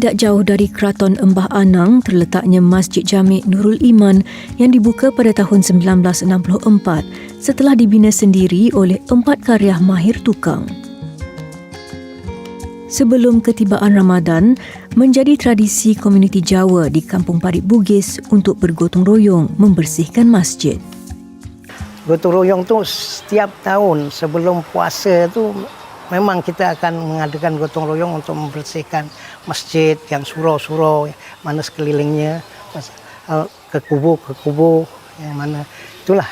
Tidak jauh dari Kraton Embah Anang terletaknya Masjid Jami' Nurul Iman yang dibuka pada tahun 1964 setelah dibina sendiri oleh 4 karya mahir tukang. Sebelum ketibaan Ramadan, menjadi tradisi komuniti Jawa di Kampung Parit Bugis untuk bergotong royong membersihkan masjid. Gotong royong tu setiap tahun sebelum puasa tu memang kita akan mengadakan gotong royong untuk membersihkan masjid yang surau-surau mana sekelilingnya, ke kubu yang mana itulah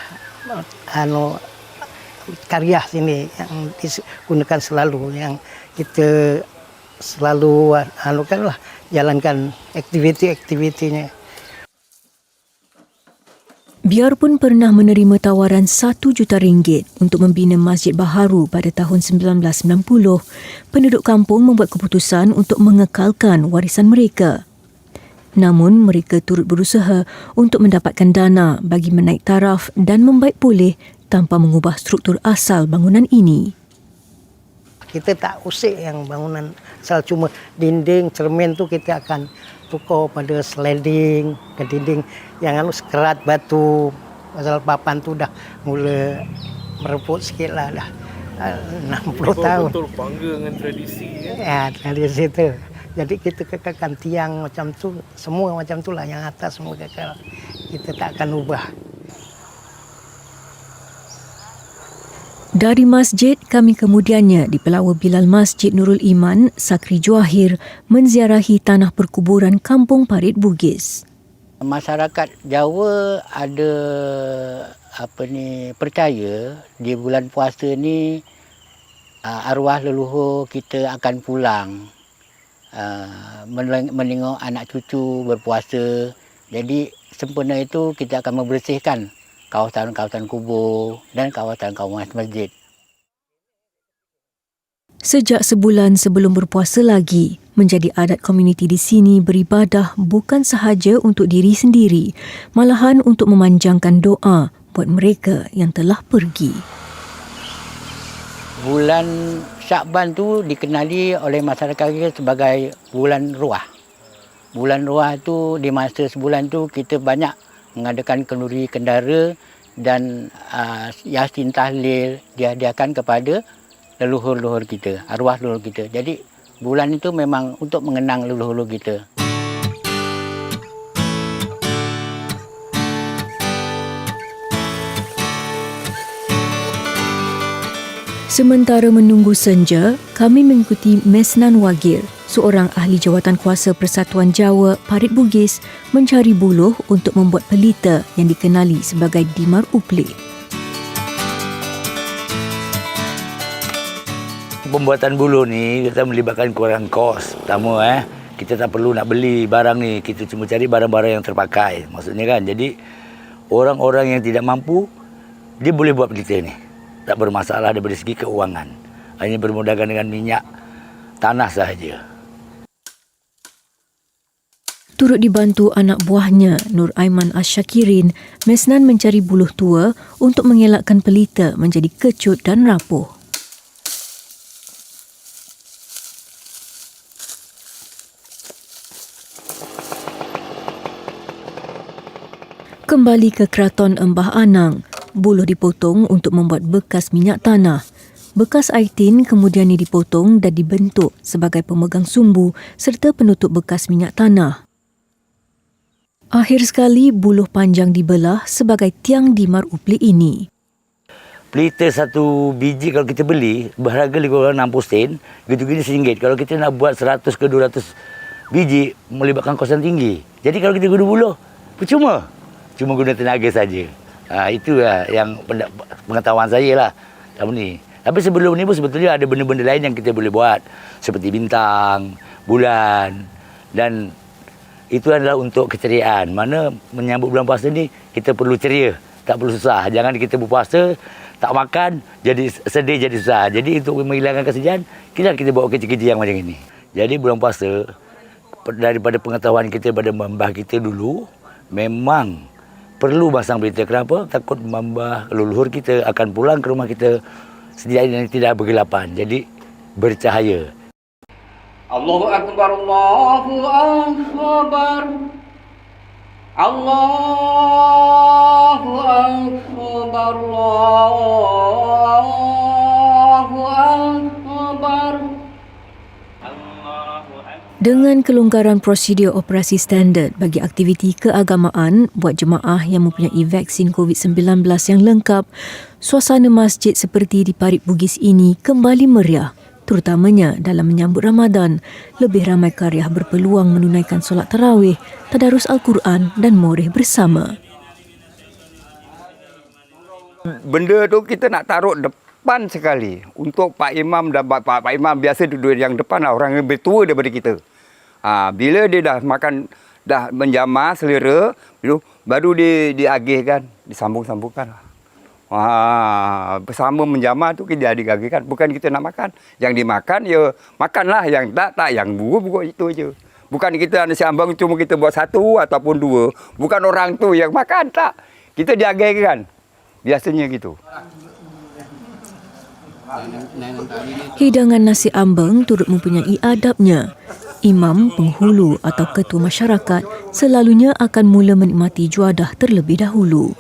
karya sini yang digunakan selalu, yang kita selalu jalankan aktiviti-aktivitinya. Biarpun pernah menerima tawaran RM1 juta untuk membina masjid baharu pada tahun 1990, penduduk kampung membuat keputusan untuk mengekalkan warisan mereka. Namun, mereka turut berusaha untuk mendapatkan dana bagi menaik taraf dan membaik pulih tanpa mengubah struktur asal bangunan ini. Kita tak usik yang bangunan asal, cuma dinding, cermin tu kita akan tukar pada sliding ke dinding yang sekerat batu. Pasal papan tu dah mula mereput sikit lah, dah 60 tahun. Betul bangga dengan tradisi. Ya, tradisi tu. Jadi kita kekalkan tiang macam tu, semua macam tu lah, yang atas semua kekal. Kita tak akan ubah. Dari masjid, kami kemudiannya di Pelawar Bilal Masjid Nurul Iman, Sakri Juahir, menziarahi tanah perkuburan Kampung Parit Bugis. Masyarakat Jawa ada percaya di bulan puasa ni arwah leluhur kita akan pulang menengok anak cucu berpuasa. Jadi sempena itu kita akan membersihkan kawasan-kawasan kubur dan kawasan-kawasan masjid. Sejak sebulan sebelum berpuasa lagi, menjadi adat komuniti di sini beribadah bukan sahaja untuk diri sendiri, malahan untuk memanjangkan doa buat mereka yang telah pergi. Bulan Syakban tu dikenali oleh masyarakat kita sebagai bulan ruah. Bulan ruah tu di masa sebulan tu kita banyak mengadakan kenduri kendara dan yasin tahlil dihadiahkan kepada leluhur-leluhur kita, arwah leluhur kita. Jadi bulan itu memang untuk mengenang leluhur kita. Sementara menunggu senja, kami mengikuti Mesnan Wagir, seorang ahli jawatan kuasa Persatuan Jawa Parit Bugis, mencari buluh untuk membuat pelita yang dikenali sebagai Dimar Uplik. Pembuatan buluh ni kita melibatkan kurang kos. Pertama kita tak perlu nak beli barang ni, kita cuma cari barang-barang yang terpakai. Maksudnya kan, jadi orang-orang yang tidak mampu dia boleh buat pelita ni. Tak bermasalah dari segi keuangan. Hanya bermudahkan dengan minyak tanah sahaja. Turut dibantu anak buahnya Nur Aiman Asyakirin, Mesnan mencari buluh tua untuk mengelakkan pelita menjadi kecut dan rapuh. Kembali ke Kraton Embah Anang, buluh dipotong untuk membuat bekas minyak tanah. Bekas aitin kemudian dipotong dan dibentuk sebagai pemegang sumbu serta penutup bekas minyak tanah. Akhir sekali, buluh panjang dibelah sebagai tiang Dimar Uplik ini. Pelita satu biji kalau kita beli, berharga lebih kurang 60 sen, gitu-gitu RM1. Kalau kita nak buat 100 ke 200 biji, melibatkan kos yang tinggi. Jadi kalau kita guna buluh, percuma. Cuma guna tenaga saja. Itulah yang pengetahuan saya lah. Tapi sebelum ni pun sebetulnya ada benda-benda lain yang kita boleh buat. Seperti bintang, bulan. Dan itu adalah untuk keceriaan. Mana menyambut bulan puasa ni, kita perlu ceria. Tak perlu susah. Jangan kita berpuasa, tak makan, jadi sedih, jadi susah. Jadi untuk menghilangkan kesedihan, kita buat kecil-kecil yang macam ini. Jadi bulan puasa, daripada pengetahuan kita pada mbah kita dulu, memang perlu pasang pelita. Kenapa? Takut mbah leluhur kita akan pulang ke rumah kita sedianya tidak bergelapan. Jadi bercahaya. Allahu Akbar, Allahu Akbar. Allahu Akbar, Allahu Akbar. Dengan kelonggaran prosedur operasi standard bagi aktiviti keagamaan buat jemaah yang mempunyai vaksin COVID-19 yang lengkap, suasana masjid seperti di Parit Bugis ini kembali meriah, terutamanya dalam menyambut Ramadan. Lebih ramai karya berpeluang menunaikan solat tarawih, tadarus Al-Quran dan moreh bersama. Benda tu kita nak taruh depan sekali untuk Pak Imam dan Pak Imam biasa duduk yang depan lah, orang yang lebih tua daripada kita. Bila dia dah makan, dah menjamah selera, baru diagihkan, disambung-sambungkan. Bersama menjamah tu kita diagihkan, bukan kita nak makan. Yang dimakan ya makanlah, yang tak yang buruk itu je. Bukan kita nasi ambang cuma kita buat satu ataupun dua, bukan orang tu yang makan, tak. Kita diagihkan. Biasanya gitu. Hidangan nasi ambeng turut mempunyai adabnya. Imam, penghulu atau ketua masyarakat selalunya akan mula menikmati juadah terlebih dahulu.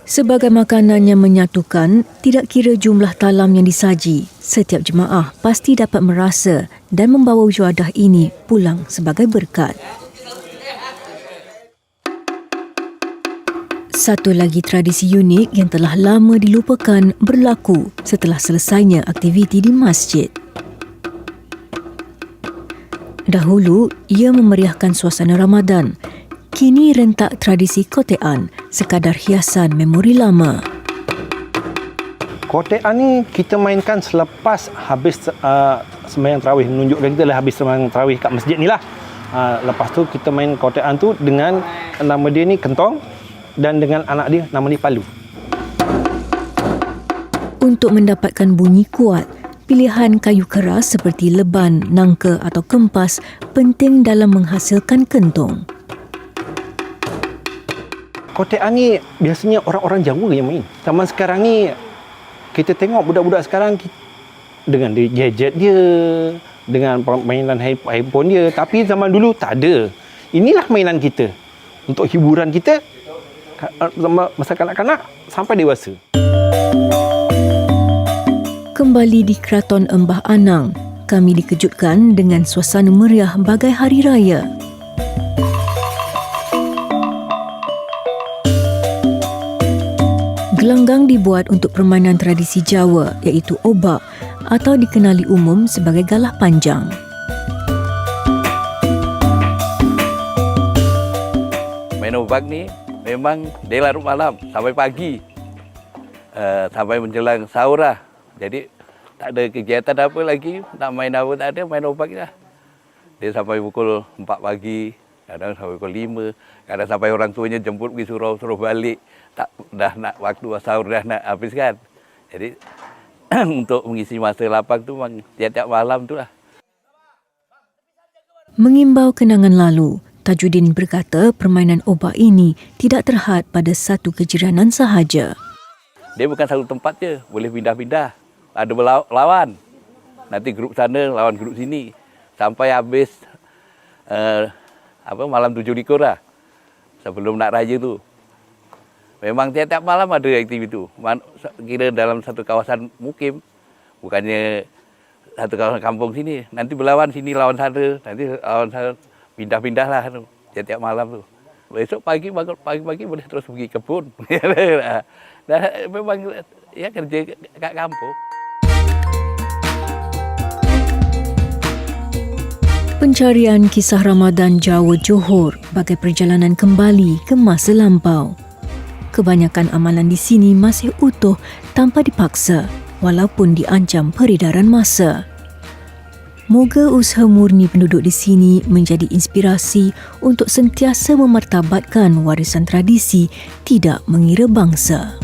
Sebagai makanan yang menyatukan, tidak kira jumlah talam yang disaji, setiap jemaah pasti dapat merasa dan membawa juadah ini pulang sebagai berkat. Satu lagi tradisi unik yang telah lama dilupakan berlaku setelah selesainya aktiviti di masjid. Dahulu, ia memeriahkan suasana Ramadan. Kini rentak tradisi kotean, sekadar hiasan memori lama. Kotean ni kita mainkan selepas habis sembahyang tarawih. Menunjukkan kita dah habis sembahyang tarawih kat masjid ni lah. Lepas tu kita main kotean tu dengan nama dia ni Kentong dan dengan anak dia nama dia Palu. Untuk mendapatkan bunyi kuat, pilihan kayu keras seperti leban, nangka atau kempas penting dalam menghasilkan kentong. Kotean ni biasanya orang-orang Jawa yang main. Zaman sekarang ni kita tengok budak-budak sekarang dengan gadget dia, dengan permainan handphone dia. Tapi zaman dulu tak ada. Inilah mainan kita untuk hiburan kita masa kanak-kanak sampai dewasa. Kembali di Kraton Embah Anang, kami dikejutkan dengan suasana meriah bagai hari raya. Gelanggang dibuat untuk permainan tradisi Jawa iaitu obak atau dikenali umum sebagai galah panjang. Main obak ni memang dari larut malam sampai pagi, sampai menjelang sahur lah. Jadi tak ada kegiatan apa lagi, nak main apa tak ada, main obak lah. Dia sampai pukul 4 pagi, kadang sampai pukul 5, kadang sampai orang tuanya jemput pergi suruh balik. Tak, dah nak waktu sahur dah nak habis kan. Jadi untuk mengisi masa lapang tu memang tiap-tiap malam tu lah. Mengimbau kenangan lalu, Tajuddin berkata permainan obak ini tidak terhad pada satu kejiranan sahaja. Dia bukan satu tempat je, boleh pindah-pindah. Ada lawan. Nanti grup sana lawan grup sini. Sampai habis malam 7 likur lah. Sebelum nak raya tu. Memang tiap-tiap malam ada aktiviti tu. Kira dalam satu kawasan mukim. Bukannya satu kawasan kampung sini. Nanti berlawan sini lawan sana. Nanti lawan sana pindah-pindah lah tu. Tiap-tiap malam tu. Besok pagi-pagi boleh terus pergi kebun. Dan memang ya kerja kat kampung. Pencarian kisah Ramadan Jawa Johor bagai perjalanan kembali ke masa lampau. Kebanyakan amalan di sini masih utuh tanpa dipaksa walaupun diancam peredaran massa. Moga usaha murni penduduk di sini menjadi inspirasi untuk sentiasa memartabatkan warisan tradisi tidak mengira bangsa.